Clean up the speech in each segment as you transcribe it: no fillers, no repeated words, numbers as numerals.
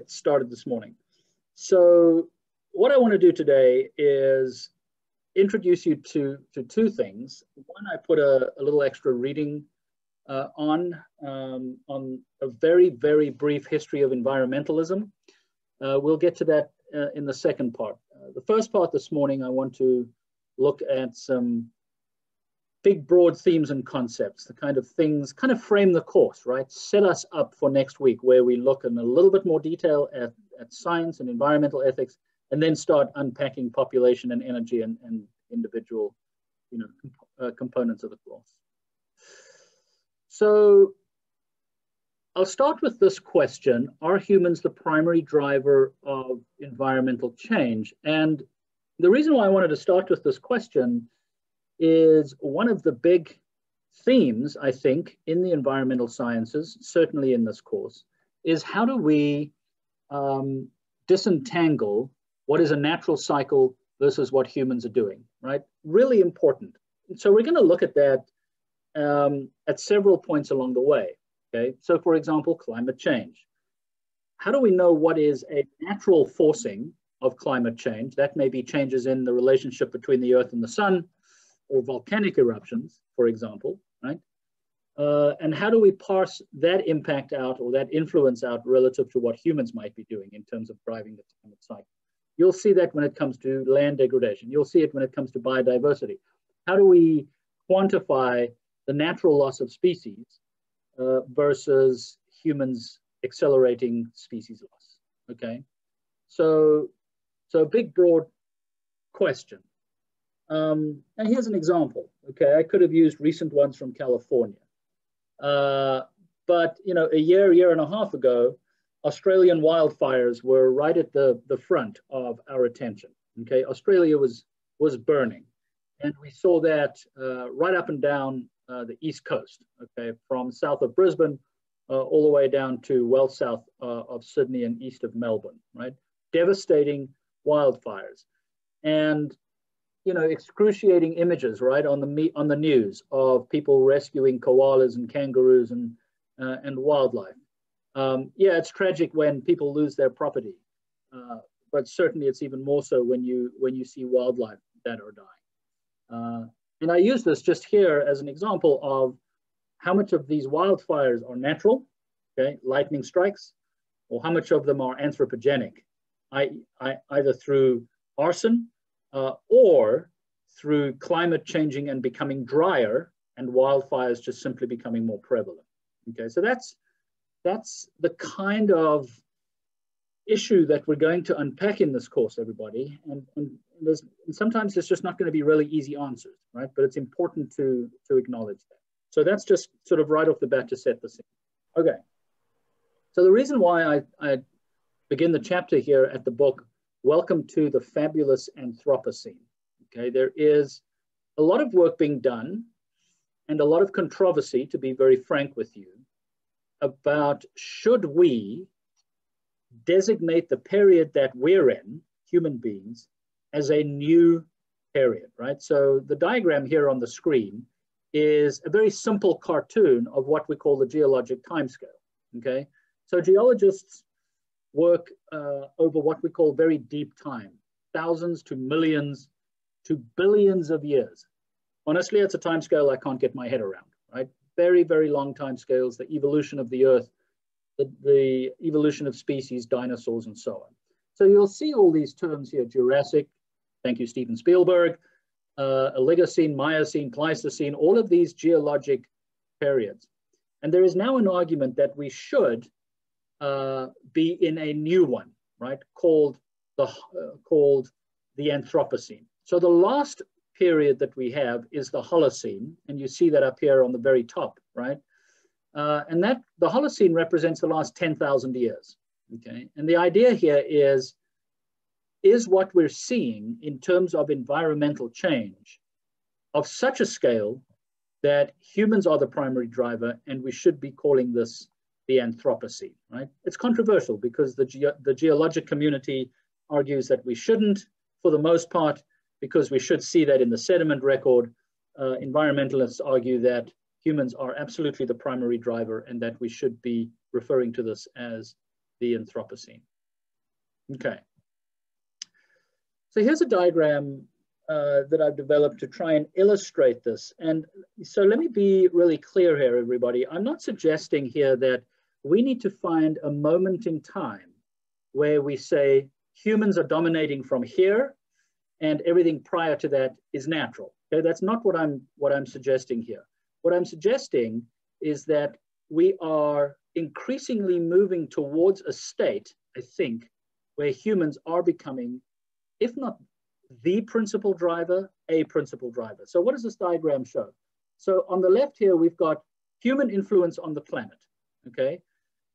get started this morning. So what I want to do today is introduce you to two things. One, I put a little extra reading on a very, very brief history of environmentalism. We'll get to that in the second part. The first part this morning, I want to look at some big, broad themes and concepts, the kind of things, kind of frame the course, right? Set us up for next week, where we look in a little bit more detail at science and environmental ethics, and then start unpacking population and energy and individual, components of the course. So I'll start with this question: are humans the primary driver of environmental change? And the reason why I wanted to start with this question is one of the big themes, I think, in the environmental sciences, certainly in this course, is how do we disentangle what is a natural cycle versus what humans are doing, right? Really important. So we're going to look at that at several points along the way, okay? So for example, climate change. How do we know what is a natural forcing of climate change? That may be changes in the relationship between the Earth and the sun, or volcanic eruptions, for example, right? And how do we parse that impact out, or that influence out, relative to what humans might be doing in terms of driving the climate cycle? You'll see that when it comes to land degradation. You'll see it when it comes to biodiversity. How do we quantify the natural loss of species versus humans accelerating species loss, okay? So a big, broad question. And here's an example, okay? I could have used recent ones from California. But, a year and a half ago, Australian wildfires were right at the front of our attention, okay? Australia was burning. And we saw that right up and down the East Coast, okay? From south of Brisbane all the way down to well south of Sydney and east of Melbourne, right? Devastating wildfires. And excruciating images, right, on the news of people rescuing koalas and kangaroos and wildlife. Yeah, it's tragic when people lose their property, but certainly it's even more so when you see wildlife that are dying. And I use this just here as an example of how much of these wildfires are natural, okay, lightning strikes, or how much of them are anthropogenic, either through arson, or through climate changing and becoming drier, and wildfires just simply becoming more prevalent. Okay, so that's the kind of issue that we're going to unpack in this course, everybody. And sometimes there's just not going to be really easy answers, right? But it's important to acknowledge that. So that's just sort of right off the bat to set the scene. Okay, so the reason why I begin the chapter here at the book, Welcome to the Fabulous Anthropocene. Okay, there is a lot of work being done and a lot of controversy, to be very frank with you, about should we designate the period that we're in, human beings, as a new period, right? So the diagram here on the screen is a very simple cartoon of what we call the geologic timescale, okay? So geologists work over what we call very deep time, thousands to millions to billions of years. Honestly, it's a time scale I can't get my head around, right? Very, very long time scales, the evolution of the Earth, the evolution of species, dinosaurs, and so on. So you'll see all these terms here: Jurassic, thank you, Steven Spielberg, Oligocene, Miocene, Pleistocene, all of these geologic periods. And there is now an argument that we should be in a new one, right, called the Anthropocene. So the last period that we have is the Holocene, and you see that up here on the very top, right? And that the Holocene represents the last 10,000 years, okay? And the idea here is what we're seeing in terms of environmental change of such a scale that humans are the primary driver, and we should be calling this the Anthropocene, right? It's controversial because the geologic community argues that we shouldn't, for the most part, because we should see that in the sediment record. Environmentalists argue that humans are absolutely the primary driver and that we should be referring to this as the Anthropocene. Okay. So here's a diagram that I've developed to try and illustrate this. And so let me be really clear here, everybody. I'm not suggesting here that we need to find a moment in time where we say humans are dominating from here and everything prior to that is natural. Okay, that's not what I'm suggesting here. What I'm suggesting is that we are increasingly moving towards a state, I think, where humans are becoming, if not the principal driver, a principal driver. So what does this diagram show? So on the left here, we've got human influence on the planet, okay?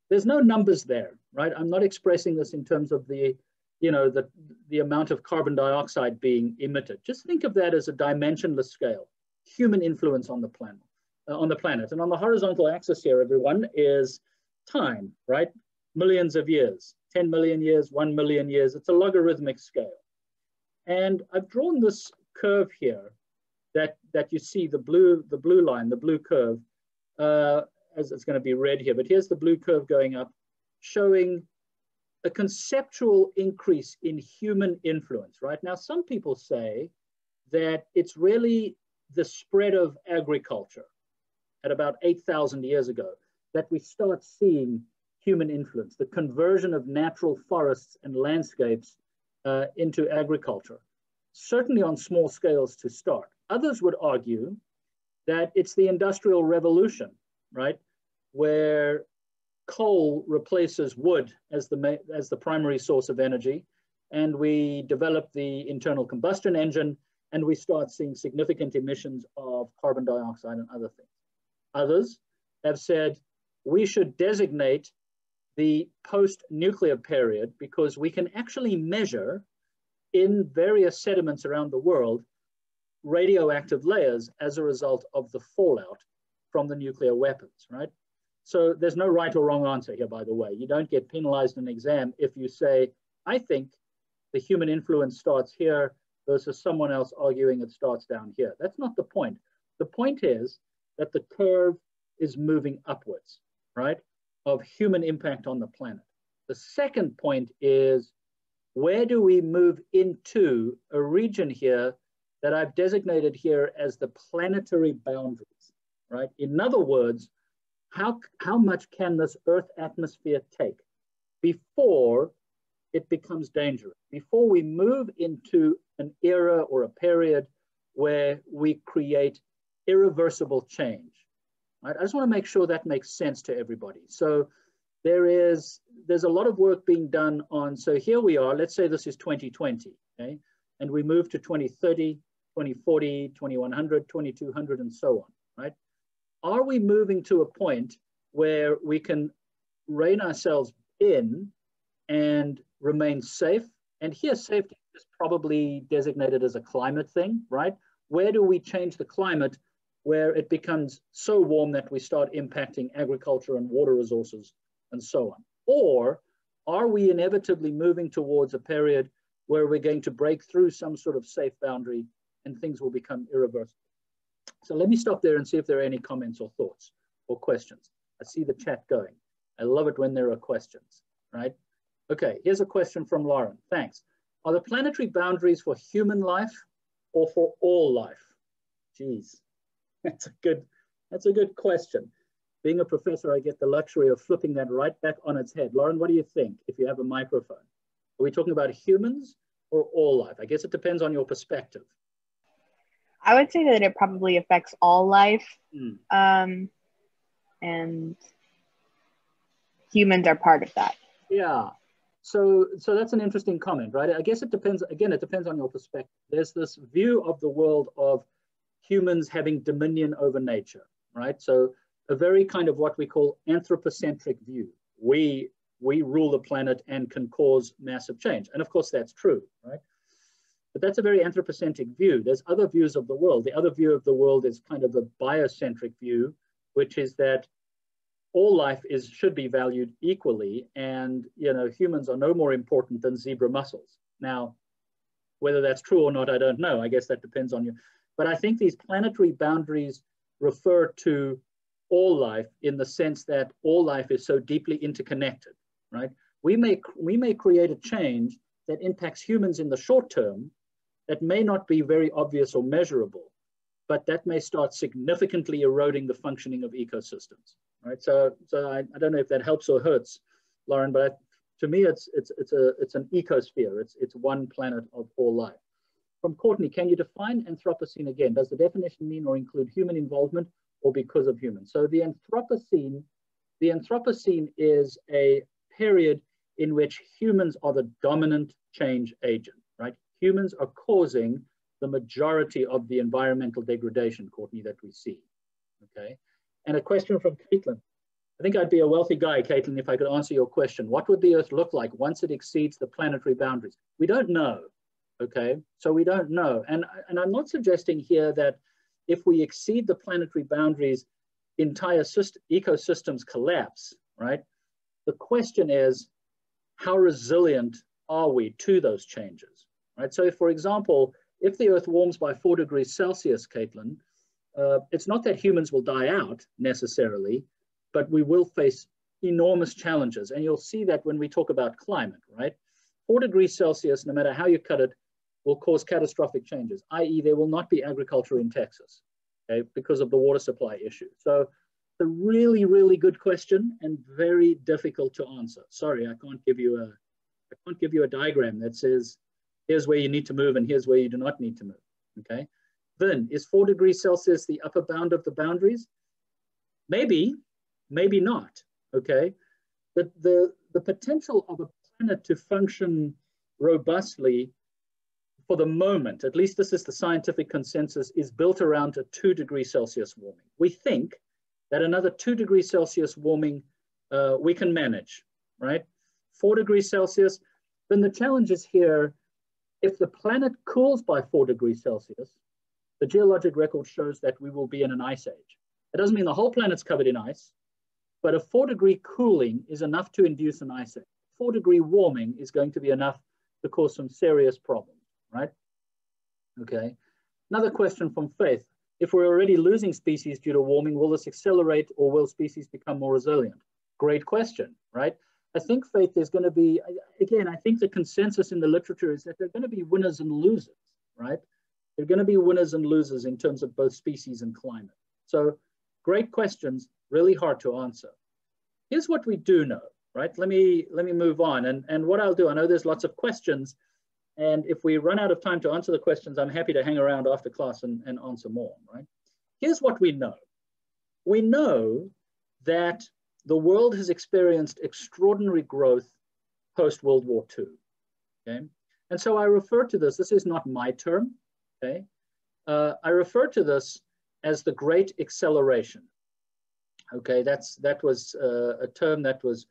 There's no numbers there, right? I'm not expressing this in terms of the, you know, the amount of carbon dioxide being emitted. Just think of that as a dimensionless scale, human influence on the planet. And on the horizontal axis here, everyone, is time, right? Millions of years, 10 million years, 1 million years. It's a logarithmic scale. And I've drawn this curve here that you see, the blue line, the blue curve, as it's going to be red here, but here's the blue curve going up, showing a conceptual increase in human influence, right? Now, some people say that it's really the spread of agriculture at about 8,000 years ago that we start seeing human influence, the conversion of natural forests and landscapes into agriculture, certainly on small scales to start. Others would argue that it's the Industrial Revolution, right, where coal replaces wood as the primary source of energy, and we develop the internal combustion engine, and we start seeing significant emissions of carbon dioxide and other things. Others have said we should designate the post-nuclear period because we can actually measure in various sediments around the world radioactive layers as a result of the fallout from the nuclear weapons, right? So there's no right or wrong answer here, by the way. You don't get penalized in an exam if you say, I think the human influence starts here versus someone else arguing it starts down here. That's not the point. The point is that the curve is moving upwards, right, of human impact on the planet. The second point is, where do we move into a region here that I've designated here as the planetary boundaries, right? In other words, how much can this Earth atmosphere take before it becomes dangerous, before we move into an era or a period where we create irreversible change, right? I just want to make sure that makes sense to everybody. So there's a lot of work being done on, so here we are, let's say this is 2020, okay? And we move to 2030, 2040, 2100, 2200, and so on, right? Are we moving to a point where we can rein ourselves in and remain safe? And here safety is probably designated as a climate thing, right? Where do we change the climate where it becomes so warm that we start impacting agriculture and water resources and so on? Or are we inevitably moving towards a period where we're going to break through some sort of safe boundary and things will become irreversible? So let me stop there and see if there are any comments or thoughts or questions. I see the chat going. I love it when there are questions, right? Okay, here's a question from Lauren. Thanks. Are the planetary boundaries for human life or for all life? Geez, that's a good question. Being a professor, I get the luxury of flipping that right back on its head. Lauren, what do you think if you have a microphone? Are we talking about humans or all life? I guess it depends on your perspective. I would say that it probably affects all life, and humans are part of that. Yeah, so that's an interesting comment, right? I guess it depends, again, it depends on your perspective. There's this view of the world of humans having dominion over nature, right? So a very kind of what we call anthropocentric view. We rule the planet and can cause massive change. And of course that's true, right? But that's a very anthropocentric view. There's other views of the world. The other view of the world is kind of a biocentric view, which is that all life should be valued equally, and humans are no more important than zebra mussels. Now, whether that's true or not, I don't know. I guess that depends on you. But I think these planetary boundaries refer to all life in the sense that all life is so deeply interconnected, right? we may create a change that impacts humans in the short term that may not be very obvious or measurable, but that may start significantly eroding the functioning of ecosystems, right? So I don't know if that helps or hurts, Lauren, but to me, it's an ecosphere. It's one planet of all life. From Courtney, can you define Anthropocene again? Does the definition mean or include human involvement or because of humans? So the Anthropocene is a period in which humans are the dominant change agent, right? Humans are causing the majority of the environmental degradation, Courtney, that we see, okay? And a question from Caitlin. I think I'd be a wealthy guy, Caitlin, if I could answer your question. What would the Earth look like once it exceeds the planetary boundaries? We don't know, okay? So we don't know. And I'm not suggesting here that if we exceed the planetary boundaries, entire ecosystems collapse, right? The question is, how resilient are we to those changes, right? So if, for example, if the Earth warms by 4 degrees Celsius, Caitlin, it's not that humans will die out necessarily, but we will face enormous challenges. And you'll see that when we talk about climate, right? 4 degrees Celsius, no matter how you cut it, will cause catastrophic changes, i.e. there will not be agriculture in Texas, okay, because of the water supply issue. So it's a really, really good question and very difficult to answer. Sorry, I can't give you a diagram that says, here's where you need to move and here's where you do not need to move, okay? Then, is 4 degrees Celsius the upper bound of the boundaries? Maybe, maybe not, okay? The potential of a planet to function robustly for the moment, at least this is the scientific consensus, is built around a 2 degrees Celsius warming. We think that another 2 degrees Celsius warming we can manage, right? 4 degrees Celsius, then the challenge is here, if the planet cools by 4 degrees Celsius, the geologic record shows that we will be in an ice age. It doesn't mean the whole planet's covered in ice, but a 4-degree cooling is enough to induce an ice age. 4-degree warming is going to be enough to cause some serious problems, right? Okay. Another question from Faith. If we're already losing species due to warming, will this accelerate or will species become more resilient? Great question, right? I think, Faith, there's going to be, again, I think the consensus in the literature is that there are going to be winners and losers, right? There are going to be winners and losers in terms of both species and climate. So great questions, really hard to answer. Here's what we do know, right? Let me move on. And what I'll do, I know there's lots of questions, and if we run out of time to answer the questions, I'm happy to hang around after class and answer more, right? Here's what we know. We know that the world has experienced extraordinary growth post-World War II, okay? And so I refer to this is not my term, okay? I refer to this as the Great Acceleration, okay? That was a term that was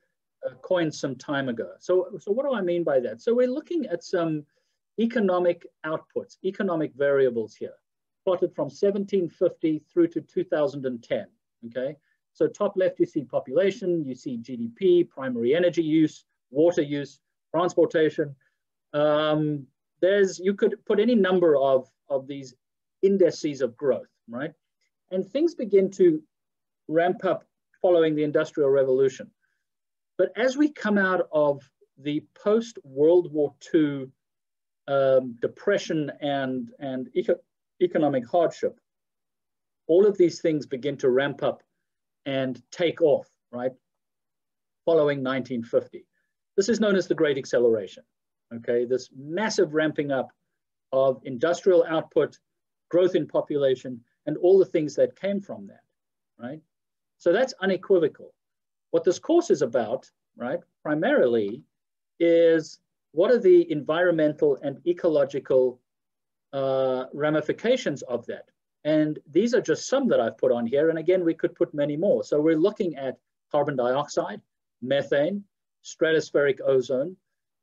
coined some time ago. So what do I mean by that? So we're looking at some economic outputs, economic variables here, plotted from 1750 through to 2010, okay? So top left, you see population, you see GDP, primary energy use, water use, transportation. You could put any number of these indices of growth, right? And things begin to ramp up following the Industrial Revolution. But as we come out of the post-World War II depression and economic hardship, all of these things begin to ramp up and take off, right, following 1950. This is known as the Great Acceleration, okay? This massive ramping up of industrial output, growth in population, and all the things that came from that, right? So that's unequivocal. What this course is about, right, primarily is what are the environmental and ecological ramifications of that? And these are just some that I've put on here. And again, we could put many more. So we're looking at carbon dioxide, methane, stratospheric ozone,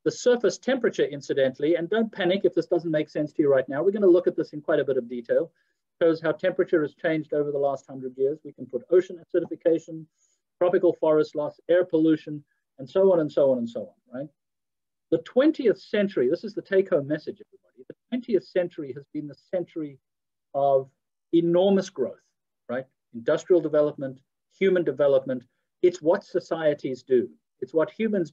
the surface temperature, incidentally, and don't panic if this doesn't make sense to you right now. We're going to look at this in quite a bit of detail. Shows how temperature has changed over the last 100 years. We can put ocean acidification, tropical forest loss, air pollution, and so on and so on and so on, right? The 20th century, this is the take-home message, everybody. The 20th century has been the century of enormous growth, right? Industrial development, human development. It's what societies do. It's what humans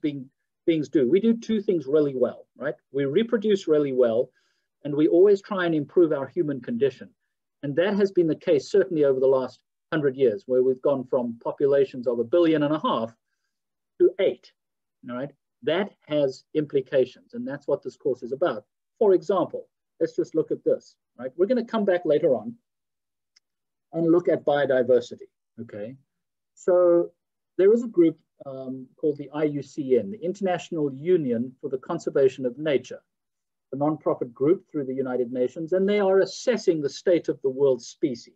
beings do. We do two things really well, right? We reproduce really well, and we always try and improve our human condition. And that has been the case certainly over the last 100 years, where we've gone from populations of 1.5 billion to 8, all right? That has implications, and that's what this course is about. For example, let's just look at this, right? We're going to come back later on and look at biodiversity, okay? So there is a group called the IUCN, the International Union for the Conservation of Nature, a non-profit group through the United Nations, and they are assessing the state of the world's species.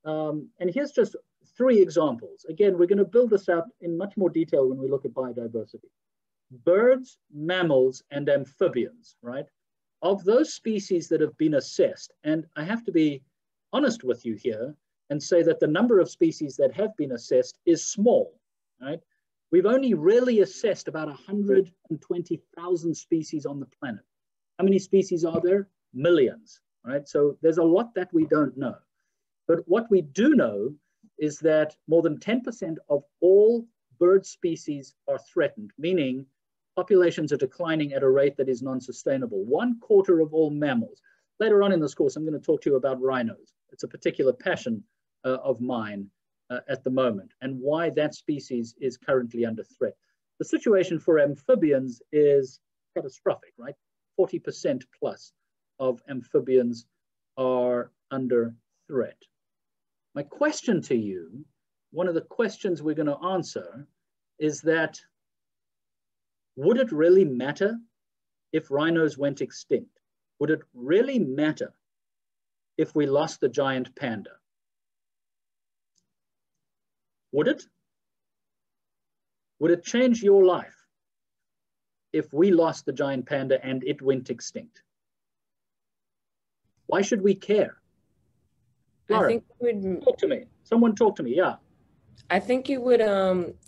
And here's just 3 examples. Again, we're going to build this out in much more detail when we look at biodiversity. Birds, mammals, and amphibians, right? Of those species that have been assessed, and I have to be honest with you here and say that the number of species that have been assessed is small, right? We've only really assessed about 120,000 species on the planet. How many species are there? Millions, right? So there's a lot that we don't know. But what we do know is that more than 10% of all bird species are threatened, meaning populations are declining at a rate that is non-sustainable. 1/4 of all mammals. Later on in this course, I'm going to talk to you about rhinos. It's a particular passion of mine at the moment, and why that species is currently under threat. The situation for amphibians is catastrophic, right? 40% plus of amphibians are under threat. My question to you, one of the questions we're going to answer is that, would it really matter if rhinos went extinct? Would it really matter if we lost the giant panda? Would it? Would it change your life if we lost the giant panda and it went extinct? Why should we care? Laura, I think it would talk to me. Someone talk to me, yeah. I think it would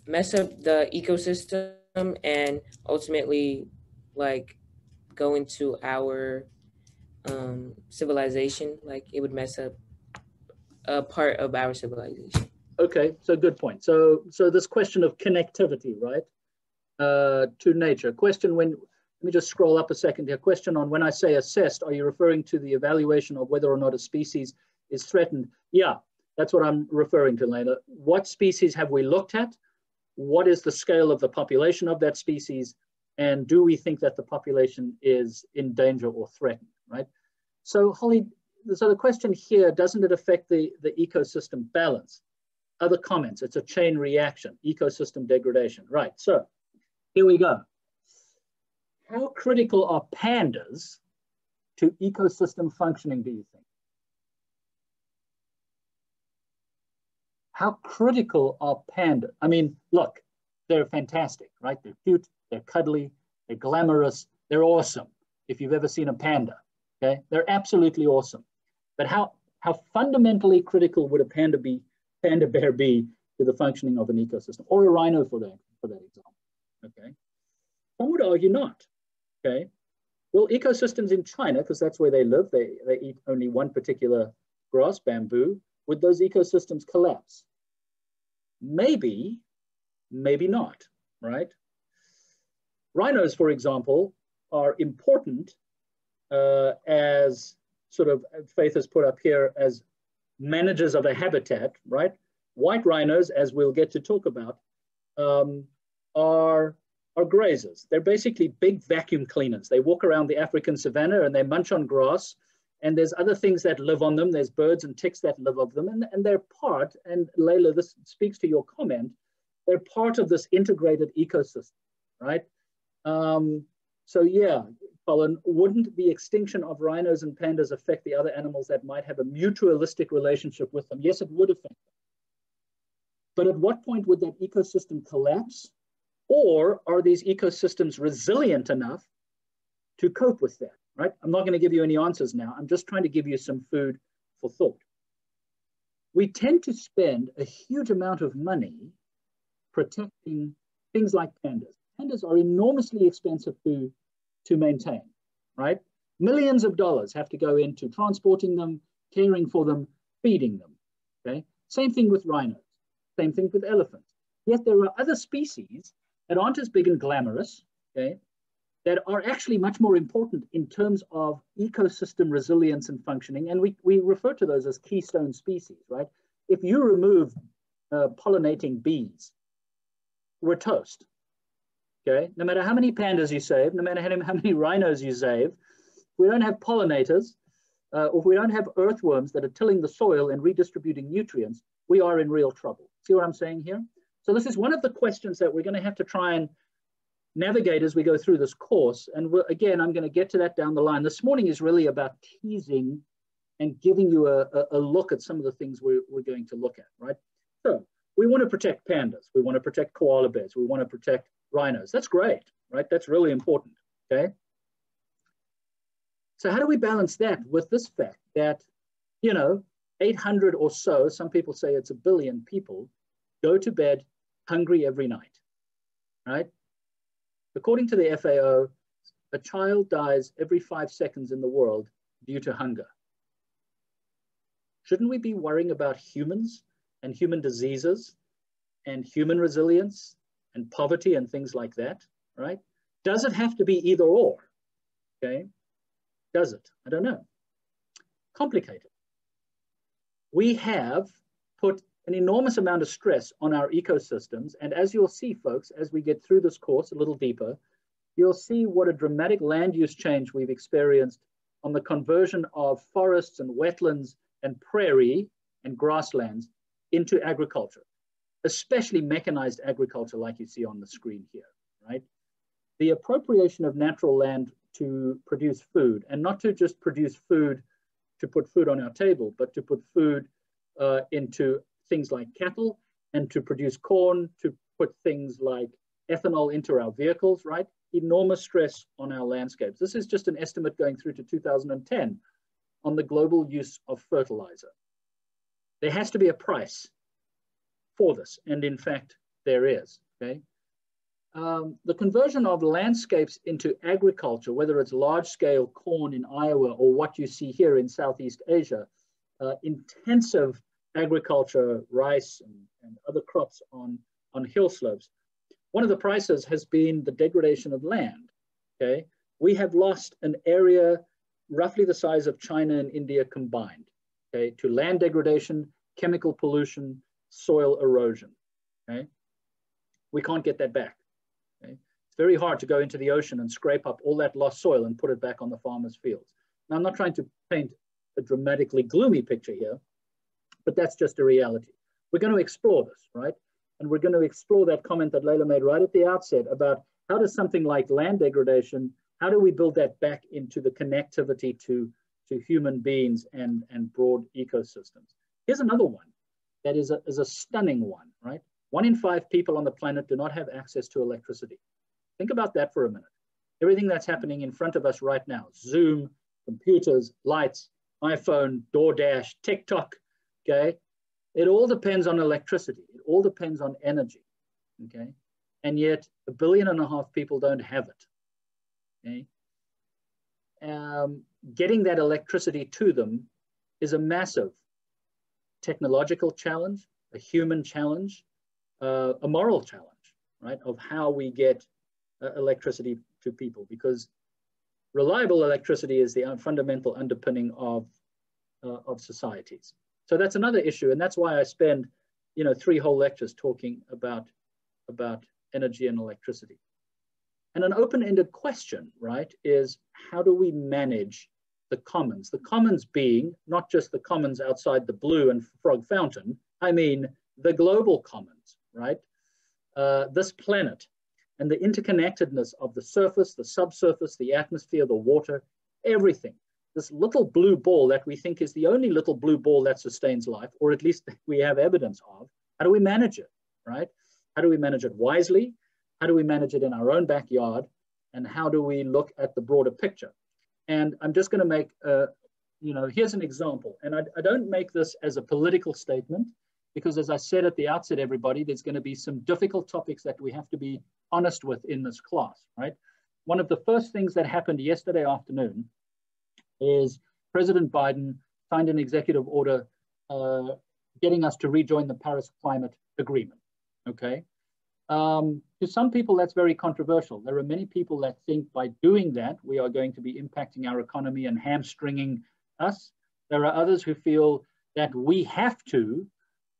mess up the ecosystem and ultimately like go into our civilization. Like it would mess up a part of our civilization. Okay, so good point. So this question of connectivity, right, to nature. Question when, let me just scroll up a second here. Question on when I say assessed, are you referring to the evaluation of whether or not a species is threatened? Yeah, that's what I'm referring to, Layla. What species have we looked at? What is the scale of the population of that species? And do we think that the population is in danger or threatened, right? So Holly, so the question here, doesn't it affect the ecosystem balance? Other comments, it's a chain reaction, ecosystem degradation. Right, so here we go. How critical are pandas to ecosystem functioning, do you think? How critical are pandas? I mean, look, they're fantastic, right? They're cute, they're cuddly, they're glamorous, they're awesome. If you've ever seen a panda, okay? They're absolutely awesome. But how fundamentally critical would a panda bear be to the functioning of an ecosystem, or a rhino for that example, okay? Some would argue not, okay? Well, ecosystems in China, because that's where they live, they eat only one particular grass, bamboo. Would those ecosystems collapse? Maybe, maybe not, right? Rhinos, for example, are important as sort of, Faith has put up here, as managers of a habitat, right? White rhinos, as we'll get to talk about, are grazers. They're basically big vacuum cleaners. They walk around the African savanna and they munch on grass, and there's other things that live on them. There's birds and ticks that live off them, and they're part, and Layla, this speaks to your comment, they're part of this integrated ecosystem, right? So yeah, Colin, wouldn't the extinction of rhinos and pandas affect the other animals that might have a mutualistic relationship with them? Yes, it would affect them. But at what point would that ecosystem collapse? Or are these ecosystems resilient enough to cope with that, right? I'm not going to give you any answers now. I'm just trying to give you some food for thought. We tend to spend a huge amount of money protecting things like pandas. Pandas are enormously expensive to maintain, right? Millions of dollars have to go into transporting them, caring for them, feeding them, okay? Same thing with rhinos, same thing with elephants. Yet there are other species that aren't as big and glamorous, okay, that are actually much more important in terms of ecosystem resilience and functioning. And we refer to those as keystone species, right? If you remove pollinating bees, we're toast, okay? No matter how many pandas you save, no matter how many rhinos you save, we don't have pollinators, or if we don't have earthworms that are tilling the soil and redistributing nutrients, we are in real trouble. See what I'm saying here? So this is one of the questions that we're going to have to try and navigate as we go through this course. And again, I'm going to get to that down the line. This morning is really about teasing and giving you a look at some of the things we're going to look at, right? So we want to protect pandas. We want to protect koala bears. We want to protect rhinos. That's great, right? That's really important, okay? So how do we balance that with this fact that, 800 or so, some people say it's 1 billion people, go to bed hungry every night, right? According to the FAO, a child dies every 5 seconds in the world due to hunger. Shouldn't we be worrying about humans and human diseases and human resilience and poverty and things like that, right? Does it have to be either or, okay? Does it? I don't know. Complicated. We have put an enormous amount of stress on our ecosystems. And as you'll see, folks, as we get through this course a little deeper, you'll see what a dramatic land use change we've experienced on the conversion of forests and wetlands and prairie and grasslands into agriculture, especially mechanized agriculture like you see on the screen here, right? The appropriation of natural land to produce food, and not to just produce food to put food on our table, but to put food into things like cattle, and to produce corn, to put things like ethanol into our vehicles, right? Enormous stress on our landscapes. This is just an estimate going through to 2010 on the global use of fertilizer. There has to be a price for this, and in fact, there is, okay? The conversion of landscapes into agriculture, whether it's large-scale corn in Iowa or what you see here in Southeast Asia, intensive agriculture, rice and other crops on hill slopes. One of the prices has been the degradation of land, okay? We have lost an area roughly the size of China and India combined, okay, to land degradation, chemical pollution, soil erosion, okay? We can't get that back. Okay? It's very hard to go into the ocean and scrape up all that lost soil and put it back on the farmer's fields. Now, I'm not trying to paint a dramatically gloomy picture here, but that's just a reality. We're going to explore this, right? And we're going to explore that comment that Leila made right at the outset about how does something like land degradation, how do we build that back into the connectivity to human beings and broad ecosystems? Here's another one that is a stunning one, right? 1 in 5 people on the planet do not have access to electricity. Think about that for a minute. Everything that's happening in front of us right now, Zoom, computers, lights, iPhone, DoorDash, TikTok, okay? It all depends on electricity. It all depends on energy, okay? And yet 1.5 billion people don't have it, okay? Getting that electricity to them is a massive technological challenge, a human challenge, a moral challenge, right? Of how we get electricity to people, because reliable electricity is the fundamental underpinning of societies. So that's another issue, and that's why I spend, 3 whole lectures talking about energy and electricity. And an open-ended question, right, is how do we manage the commons? The commons being not just the commons outside the Blue and Frog Fountain, I mean the global commons, right? This planet and the interconnectedness of the surface, the subsurface, the atmosphere, the water, everything. This little blue ball that we think is the only little blue ball that sustains life, or at least we have evidence of, how do we manage it, right? How do we manage it wisely? How do we manage it in our own backyard? And how do we look at the broader picture? And I'm just going to make, here's an example. And I don't make this as a political statement, because as I said at the outset, everybody, there's going to be some difficult topics that we have to be honest with in this class, right? One of the first things that happened yesterday afternoon is President Biden signed an executive order getting us to rejoin the Paris Climate Agreement, okay? to some people, that's very controversial. There are many people that think by doing that, we are going to be impacting our economy and hamstringing us. There are others who feel that we have to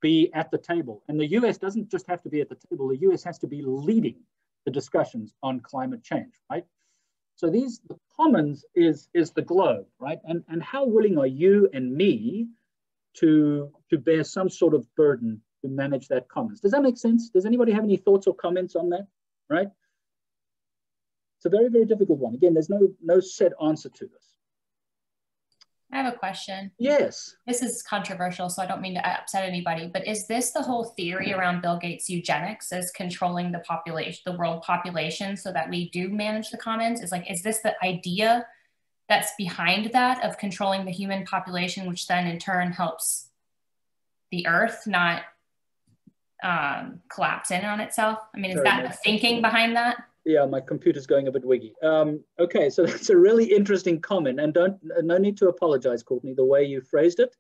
be at the table. And the US doesn't just have to be at the table, the US has to be leading the discussions on climate change, right? So the commons is the globe, right? And how willing are you and me to bear some sort of burden to manage that commons? Does that make sense? Does anybody have any thoughts or comments on that, right? It's a very, very difficult one. Again, there's no set answer to this. I have a question. Yes. This is controversial, so I don't mean to upset anybody, but is this the whole theory around Bill Gates' eugenics as controlling the population, the world population, so that we do manage the commons? Is this the idea that's behind that, of controlling the human population, which then in turn helps the earth not collapse in on itself? I mean, is that the thinking behind that? Yeah, my computer's going a bit wiggy. Okay, so that's a really interesting comment, and no need to apologize, Courtney, the way you phrased it.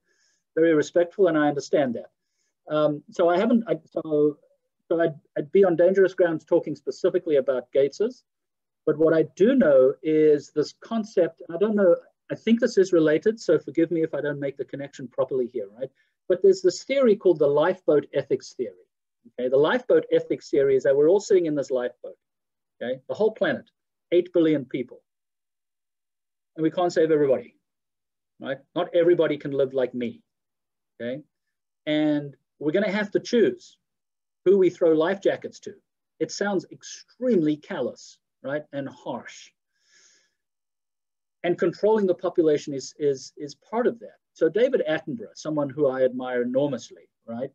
Very respectful, and I understand that. So I'd be on dangerous grounds talking specifically about Gates's, but what I do know is this concept, I don't know, I think this is related, so forgive me if I don't make the connection properly here, right? But there's this theory called the lifeboat ethics theory. Okay, the lifeboat ethics theory is that we're all sitting in this lifeboat. Okay, the whole planet, 8 billion people. And we can't save everybody, right? Not everybody can live like me, okay? And we're gonna have to choose who we throw life jackets to. It sounds extremely callous, right? And harsh. And controlling the population is part of that. So David Attenborough, someone who I admire enormously, right?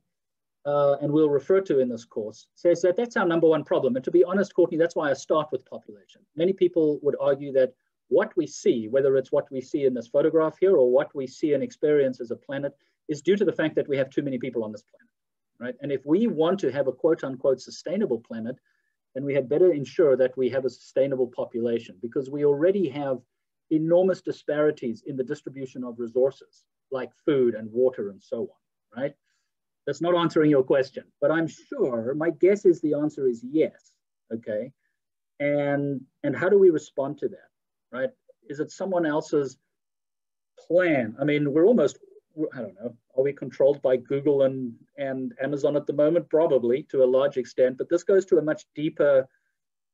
And we'll refer to in this course, says that that's our number one problem. And to be honest, Courtney, that's why I start with population. Many people would argue that what we see, whether it's what we see in this photograph here or what we see and experience as a planet, is due to the fact that we have too many people on this planet, right? And if we want to have a quote unquote sustainable planet, then we had better ensure that we have a sustainable population, because we already have enormous disparities in the distribution of resources like food and water and so on, right? That's not answering your question, but I'm sure, my guess is the answer is yes, okay? And how do we respond to that, right? Is it someone else's plan? I mean, we're almost, I don't know, are we controlled by Google and Amazon at the moment? Probably to a large extent, but this goes to a much deeper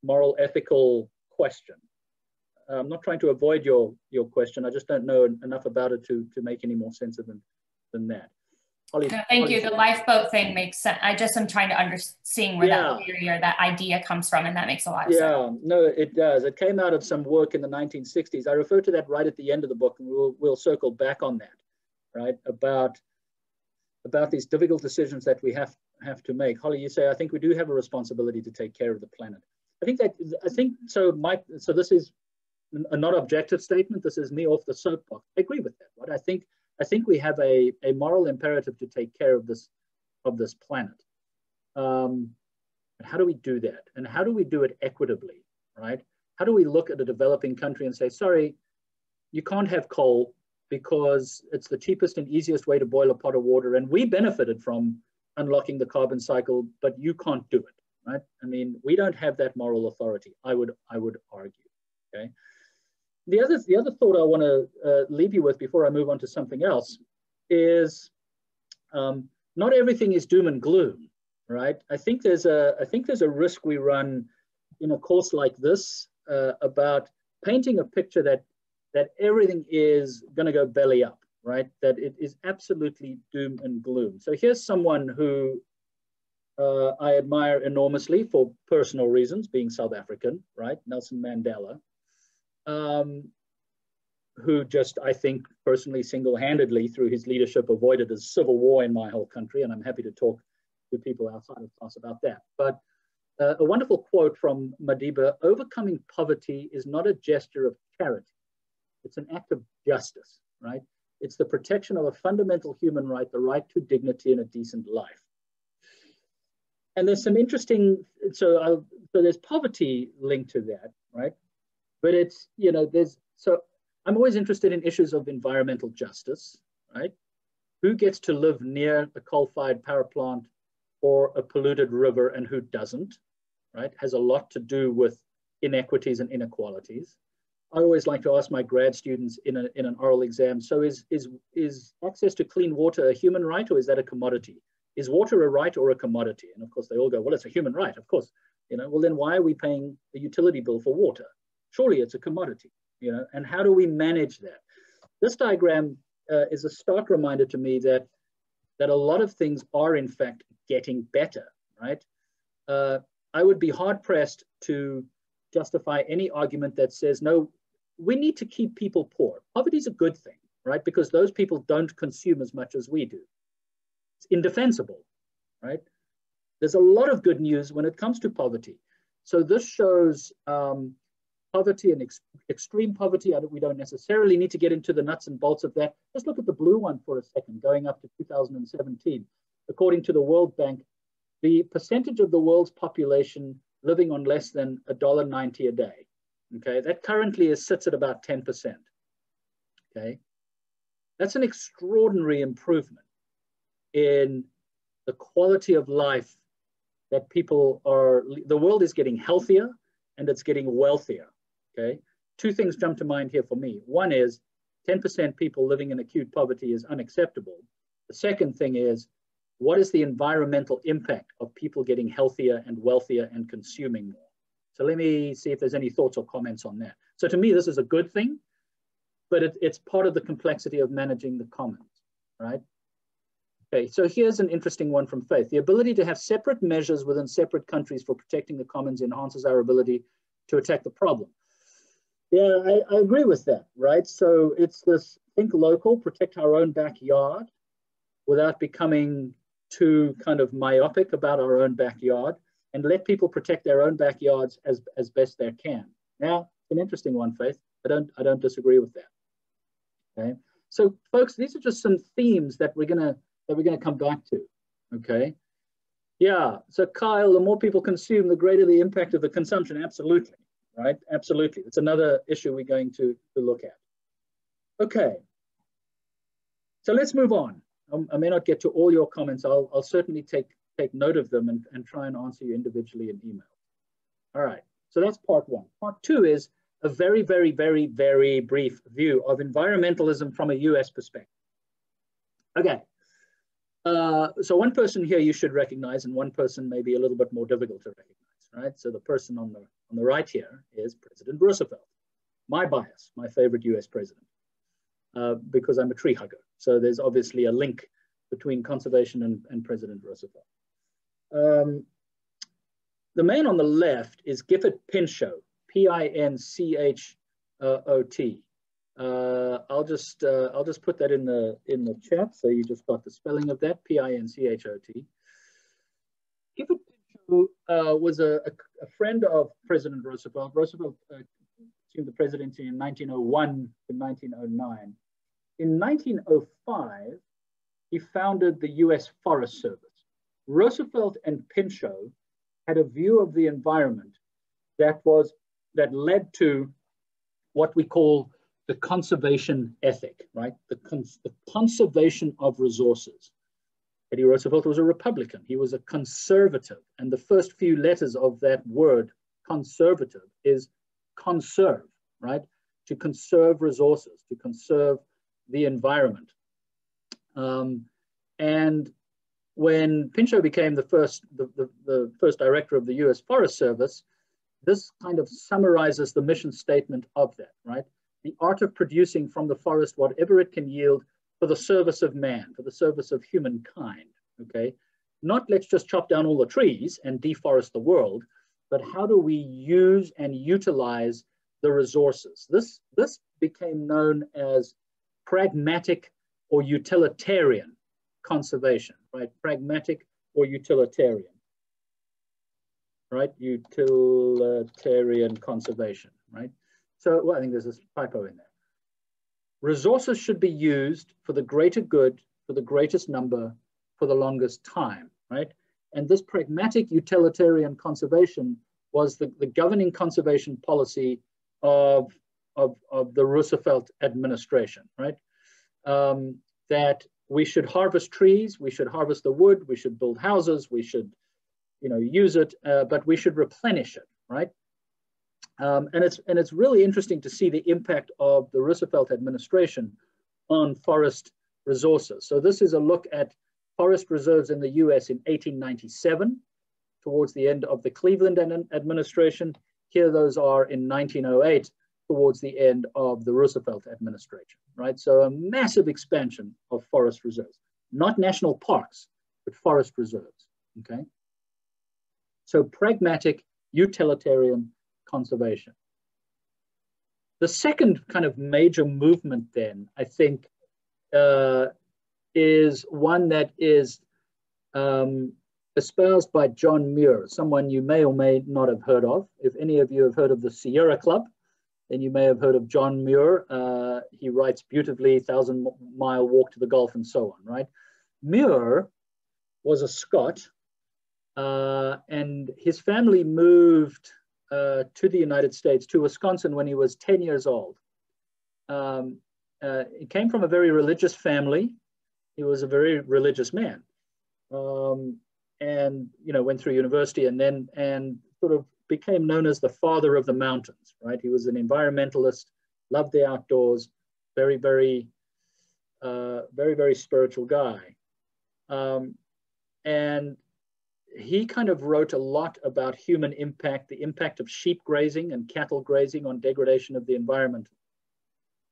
moral, ethical question. I'm not trying to avoid your question. I just don't know enough about it to make any more sense of it than that. No, thank you. The lifeboat thing makes sense. I just am trying to understand where that theory or that idea comes from, and that makes a lot of sense. Yeah, no, it does. It came out of some work in the 1960s. I refer to that right at the end of the book, and we'll circle back on that, right? About these difficult decisions that we have to make. Holly, you say, I think we do have a responsibility to take care of the planet. So this is a not objective statement. This is me off the soapbox. I agree with that, right? I think we have a moral imperative to take care of this planet. And how do we do that? And how do we do it equitably, right? How do we look at a developing country and say, sorry, you can't have coal because it's the cheapest and easiest way to boil a pot of water, and we benefited from unlocking the carbon cycle, but you can't do it, right? I mean, we don't have that moral authority, I would argue, okay? The other thought I want to leave you with before I move on to something else is not everything is doom and gloom, right? I think there's a risk we run in a course like this about painting a picture that everything is going to go belly up, right? That it is absolutely doom and gloom. So here's someone who I admire enormously for personal reasons, being South African, right? Nelson Mandela. Who just, I think, personally, single-handedly, through his leadership, avoided a civil war in my whole country, and I'm happy to talk to people outside of class about that. But a wonderful quote from Madiba: "Overcoming poverty is not a gesture of charity. It's an act of justice, right? It's the protection of a fundamental human right, the right to dignity and a decent life." And there's some interesting, so there's poverty linked to that, right? But it's, so I'm always interested in issues of environmental justice, right? Who gets to live near a coal-fired power plant or a polluted river and who doesn't? right, has a lot to do with inequities and inequalities. I always like to ask my grad students in an oral exam, so is access to clean water a human right, or is that a commodity? Is water a right or a commodity? And of course they all go, well, it's a human right, of course. You know, well then why are we paying a utility bill for water? Surely it's a commodity, you know, and how do we manage that? This diagram is a stark reminder to me that a lot of things are in fact getting better, right? I would be hard pressed to justify any argument that says, no, we need to keep people poor. Poverty is a good thing, right? Because those people don't consume as much as we do. It's indefensible, right? There's a lot of good news when it comes to poverty. So this shows poverty and extreme poverty. We don't necessarily need to get into the nuts and bolts of that. Just look at the blue one for a second, going up to 2017. According to the World Bank, the percentage of the world's population living on less than $1.90 a day, okay, that currently sits at about 10%, okay? That's an extraordinary improvement in the quality of life that people are, the world is getting healthier and it's getting wealthier, okay? Two things jump to mind here for me. One is 10% people living in acute poverty is unacceptable. The second thing is, what is the environmental impact of people getting healthier and wealthier and consuming more? So let me see if there's any thoughts or comments on that. So to me, this is a good thing, but it's part of the complexity of managing the commons, right? Okay, so here's an interesting one from Faith. The ability to have separate measures within separate countries for protecting the commons enhances our ability to attack the problem. Yeah, I agree with that, right? So it's this think local, protect our own backyard without becoming too kind of myopic about our own backyard, and let people protect their own backyards as best they can. Now, an interesting one, Faith. I don't disagree with that. Okay, so folks, these are just some themes that we're gonna come back to. Okay, yeah. So Kyle, the more people consume, the greater the impact of the consumption. Absolutely, right? Absolutely. It's another issue we're going to look at. Okay, so let's move on. I may not get to all your comments. I'll certainly take note of them and try and answer you individually in email. All right, so that's part one. Part two is a very, very, very, very brief view of environmentalism from a US perspective. Okay, so one person here you should recognize, and one person may be a little bit more difficult to recognize, right? So the person on the right here is President Roosevelt. My bias, my favorite US president. Because I'm a tree hugger. So there's obviously a link between conservation and President Roosevelt. The man on the left is Gifford Pinchot, Pinchot. I'll just put that in the chat, so you just got the spelling of that, Pinchot. Gifford Pinchot was a friend of President Roosevelt. Roosevelt assumed the presidency in 1901 to 1909. In 1905, he founded the US Forest Service. Roosevelt and Pinchot had a view of the environment that led to what we call the conservation ethic, right? The conservation of resources. Teddy Roosevelt was a Republican. He was a conservative. And the first few letters of that word, conservative, is conserve, right? To conserve resources, to conserve the environment. And when Pinchot became the first director of the US Forest Service, this kind of summarizes the mission statement of that, right? The art of producing from the forest whatever it can yield for the service of man, for the service of humankind, okay? Not let's just chop down all the trees and deforest the world, but how do we use and utilize the resources? This became known as pragmatic or utilitarian conservation, right? Pragmatic or utilitarian, right? Utilitarian conservation, right? So, well, I think there's a typo in there. Resources should be used for the greater good, for the greatest number, for the longest time, right? And this pragmatic utilitarian conservation was the governing conservation policy of the Roosevelt administration, right? That we should harvest trees, we should harvest the wood, we should build houses, we should use it, but we should replenish it, right? And it's really interesting to see the impact of the Roosevelt administration on forest resources. So this is a look at forest reserves in the US in 1897, towards the end of the Cleveland administration. Here those are in 1908, towards the end of the Roosevelt administration, right? So a massive expansion of forest reserves, not national parks, but forest reserves, okay? So pragmatic, utilitarian conservation. The second kind of major movement then, I think, is one that is espoused by John Muir, someone you may or may not have heard of. If any of you have heard of the Sierra Club, then you may have heard of John Muir. He writes beautifully, 1,000-Mile Walk to the Gulf and so on, right? Muir was a Scot, and his family moved to the United States, to Wisconsin, when he was 10 years old. He came from a very religious family. He was a very religious man, and went through university, and sort of became known as the father of the mountains, right? He was an environmentalist, loved the outdoors, very, very spiritual guy. And he kind of wrote a lot about human impact, the impact of sheep grazing and cattle grazing on degradation of the environment,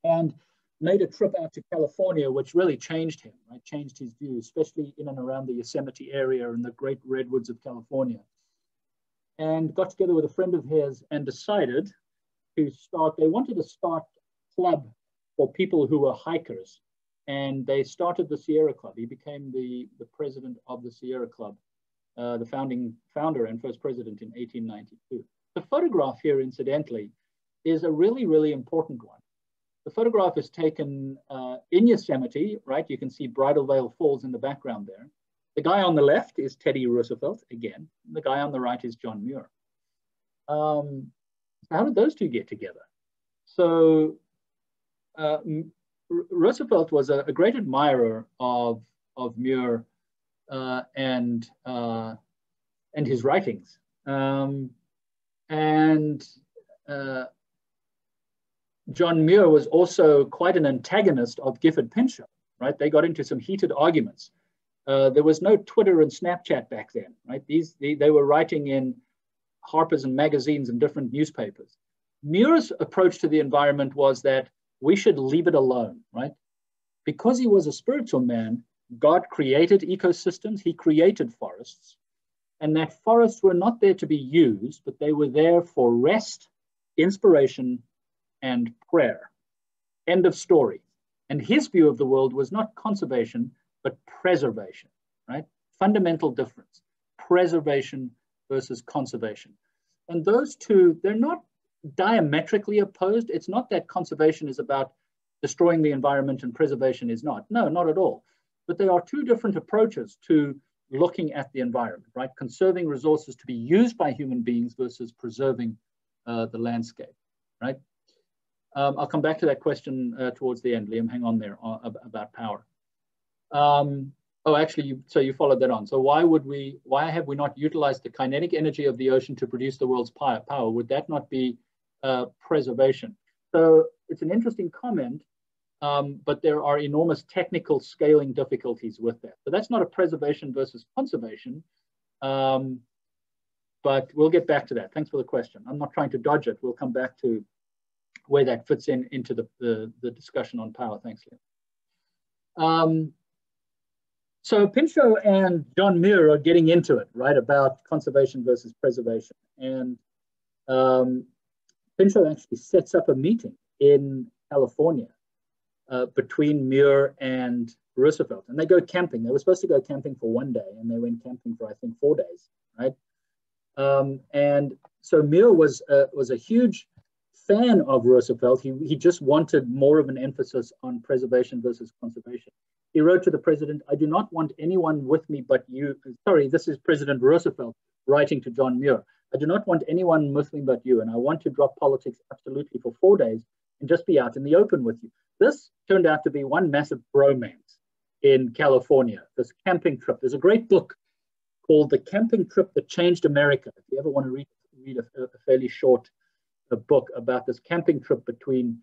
and made a trip out to California, which really changed him, right? Changed his views, especially in and around the Yosemite area and the great redwoods of California. And got together with a friend of his and decided to start, they wanted to start a club for people who were hikers. And they started the Sierra Club. He became the president of the Sierra Club, the founder and first president in 1892. The photograph here, incidentally, is a really, really important one. The photograph is taken in Yosemite, right? You can see Bridal Veil Falls in the background there. The guy on the left is Teddy Roosevelt, again. The guy on the right is John Muir. So how did those two get together? So Roosevelt was a great admirer of Muir and his writings. John Muir was also quite an antagonist of Gifford Pinchot, right? They got into some heated arguments. There was no Twitter and Snapchat back then, right? They were writing in Harper's and magazines and different newspapers. Muir's approach to the environment was that we should leave it alone, right? Because he was a spiritual man, God created ecosystems, he created forests, and that forests were not there to be used, but they were there for rest, inspiration, and prayer. End of story. And his view of the world was not conservation, but preservation, right? Fundamental difference, preservation versus conservation. And those two, they're not diametrically opposed. It's not that conservation is about destroying the environment and preservation is not. No, not at all. But there are two different approaches to looking at the environment, right? Conserving resources to be used by human beings versus preserving the landscape, right? I'll come back to that question towards the end, Liam, hang on there, about power. Oh, actually, so you followed that on. So why have we not utilized the kinetic energy of the ocean to produce the world's power? Would that not be preservation? So it's an interesting comment, but there are enormous technical scaling difficulties with that. So that's not a preservation versus conservation, but we'll get back to that. Thanks for the question. I'm not trying to dodge it. We'll come back to where that fits into the discussion on power. Thanks, Liam. So Pinchot and John Muir are getting into it, right, about conservation versus preservation. And Pinchot actually sets up a meeting in California between Muir and Roosevelt. And they go camping. They were supposed to go camping for one day, and they went camping for, I think, 4 days, right? And so Muir was a huge fan of Roosevelt. He just wanted more of an emphasis on preservation versus conservation. He wrote to the president, "I do not want anyone with me but you." Sorry, this is President Roosevelt writing to John Muir. "I do not want anyone with me but you, and I want to drop politics absolutely for 4 days and just be out in the open with you." This turned out to be one massive bromance in California, this camping trip. There's a great book called The Camping Trip That Changed America. If you ever want to read a fairly short book about this camping trip between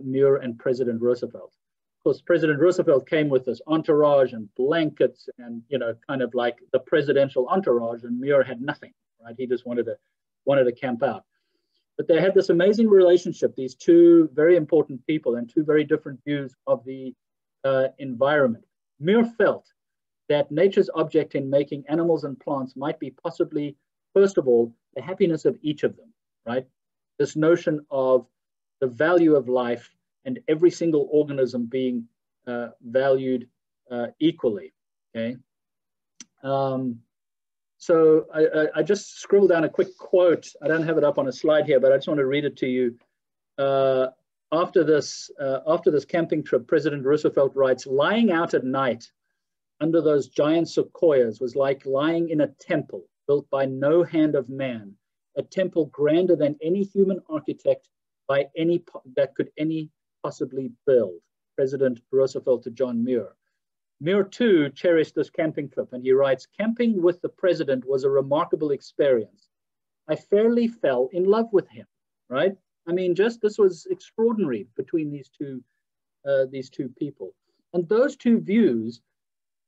Muir and President Roosevelt. Of course, President Roosevelt came with this entourage and blankets and, you know, kind of like the presidential entourage, and Muir had nothing, right? He just wanted to camp out. But they had this amazing relationship, these two very important people and two very different views of the environment. Muir felt that nature's object in making animals and plants might be possibly, first of all, the happiness of each of them, right? This notion of the value of life and every single organism being valued equally, okay? So I just scribbled down a quick quote. I don't have it up on a slide here, but I just want to read it to you. After this camping trip, President Roosevelt writes, "Lying out at night under those giant sequoias was like lying in a temple built by no hand of man, a temple grander than any human architect that could any possibly build." President Roosevelt to John Muir. Muir too cherished this camping trip, and he writes, "Camping with the president was a remarkable experience. I fairly fell in love with him," right? I mean, this was extraordinary between these two people. And those two views,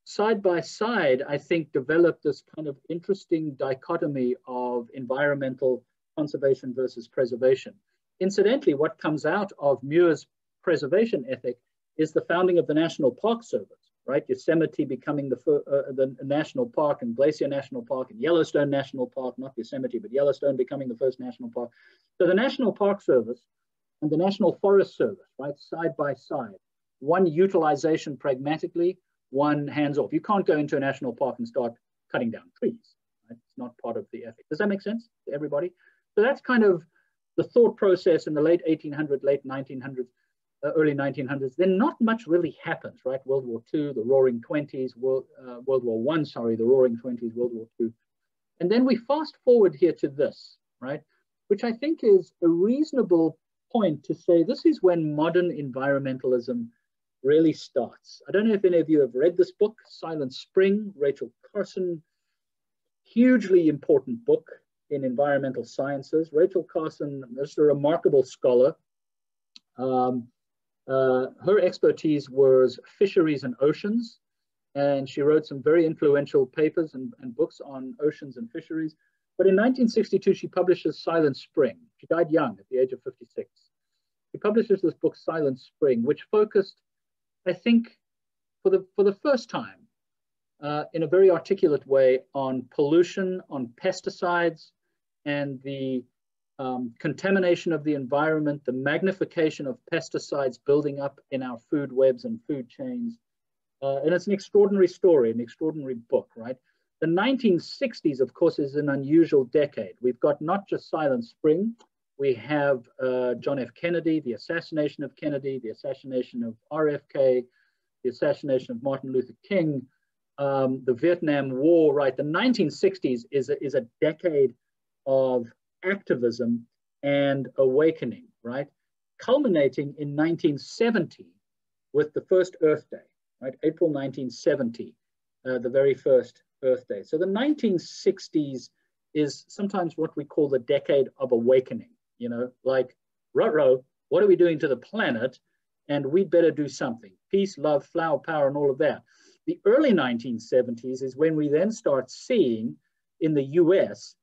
side by side, I think developed this kind of interesting dichotomy of environmental conservation versus preservation. Incidentally, what comes out of Muir's preservation ethic is the founding of the National Park Service, right? Yosemite becoming the national park, and Glacier National Park, and Yellowstone National Park, not Yosemite, but Yellowstone becoming the first national park. So the National Park Service and the National Forest Service, right, side by side, one utilization pragmatically, one hands off. You can't go into a national park and start cutting down trees, right? It's not part of the ethic. Does that make sense to everybody? So that's kind of the thought process in the late 1800s, late 1900s, early 1900s. Then not much really happens, right? World War II, the Roaring 20s, World War I, sorry, the Roaring 20s, World War II. And then we fast forward here to this, right? Which I think is a reasonable point to say this is when modern environmentalism really starts. I don't know if any of you have read this book, Silent Spring, Rachel Carson, hugely important book in environmental sciences. Rachel Carson is a remarkable scholar. Her expertise was fisheries and oceans, and she wrote some very influential papers and books on oceans and fisheries. But in 1962, she publishes Silent Spring. She died young at the age of 56. She publishes this book, Silent Spring, which focused, I think, for the first time, in a very articulate way, on pollution, on pesticides, and the contamination of the environment, the magnification of pesticides building up in our food webs and food chains. And it's an extraordinary story, an extraordinary book, right? The 1960s, of course, is an unusual decade. We've got not just Silent Spring, we have John F. Kennedy, the assassination of Kennedy, the assassination of RFK, the assassination of Martin Luther King, the Vietnam War, right? The 1960s is a decade of activism and awakening, right? Culminating in 1970 with the first Earth Day, right? April 1970, the very first Earth Day. So the 1960s is sometimes what we call the decade of awakening, you know, like, ruh-roh, what are we doing to the planet? And we'd better do something. Peace, love, flower power, and all of that. The early 1970s is when we then start seeing in the US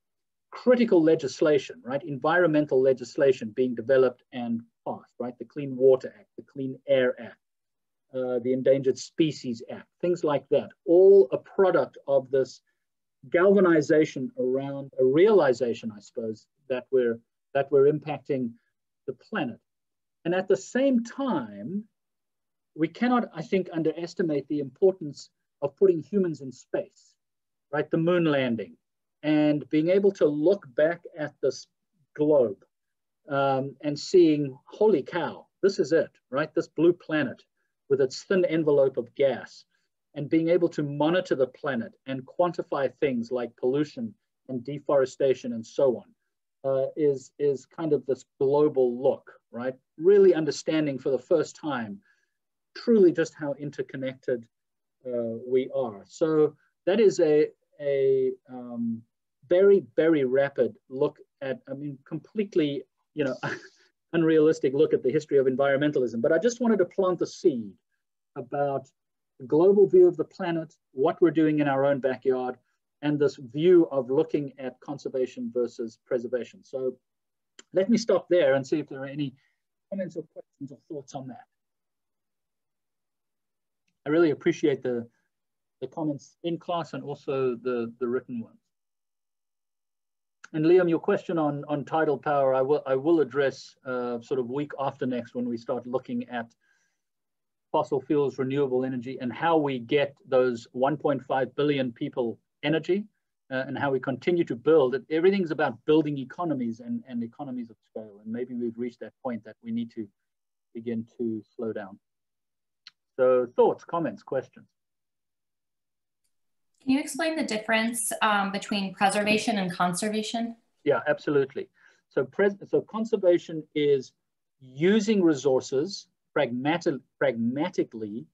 critical legislation, right? Environmental legislation being developed and passed, right? The Clean Water Act, the Clean Air Act, the Endangered Species Act, things like that, all a product of this galvanization around a realization, I suppose, that we're impacting the planet. And at the same time, we cannot, I think, underestimate the importance of putting humans in space, right? The moon landing, and being able to look back at this globe and seeing, holy cow, this is it, right? This blue planet with its thin envelope of gas, and being able to monitor the planet and quantify things like pollution and deforestation and so on, is kind of this global look, right? Really understanding for the first time truly just how interconnected we are. So that is a very, very rapid look at, I mean, completely, unrealistic look at the history of environmentalism. But I just wanted to plant the seed about the global view of the planet, what we're doing in our own backyard, and this view of looking at conservation versus preservation. So let me stop there and see if there are any comments or questions or thoughts on that. I really appreciate the comments in class and also the written ones. And Liam, your question on tidal power, I will address sort of week after next when we start looking at fossil fuels, renewable energy, and how we get those 1.5 billion people energy and how we continue to build it. Everything's about building economies and economies of scale. And maybe we've reached that point that we need to begin to slow down. So thoughts, comments, questions? Can you explain the difference between preservation and conservation? Yeah, absolutely. So conservation is using resources pragmatically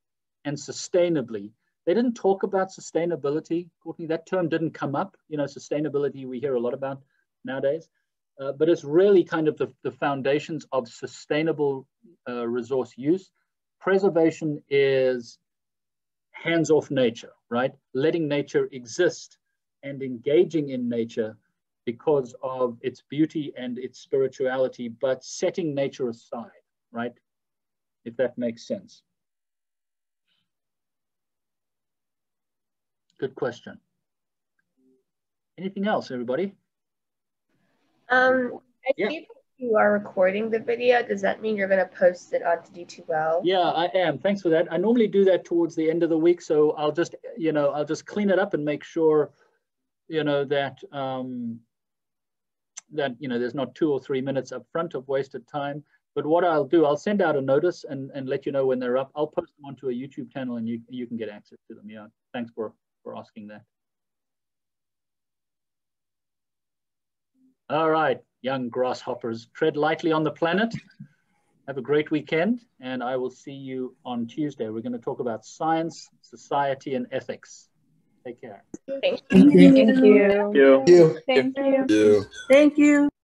and sustainably. They didn't talk about sustainability, Courtney. That term didn't come up. Sustainability we hear a lot about nowadays, but it's really kind of the foundations of sustainable resource use. Preservation is hands-off nature, right? Letting nature exist and engaging in nature because of its beauty and its spirituality, but setting nature aside, right? If that makes sense. Good question. Anything else, everybody? I see that you are recording the video. Does that mean you're going to post it onto D2L? Yeah, I am. Thanks for that. I normally do that towards the end of the week, so I'll just, I'll just clean it up and make sure, that there's not 2 or 3 minutes up front of wasted time. But what I'll do, I'll send out a notice and let you know when they're up. I'll post them onto a YouTube channel and you can get access to them. Yeah, thanks for asking that. All right, young grasshoppers, tread lightly on the planet. Have a great weekend, and I will see you on Tuesday. We're going to talk about science, society, and ethics. Take care. Thank you. Thank you. Thank you. Thank you. Thank you. Thank you.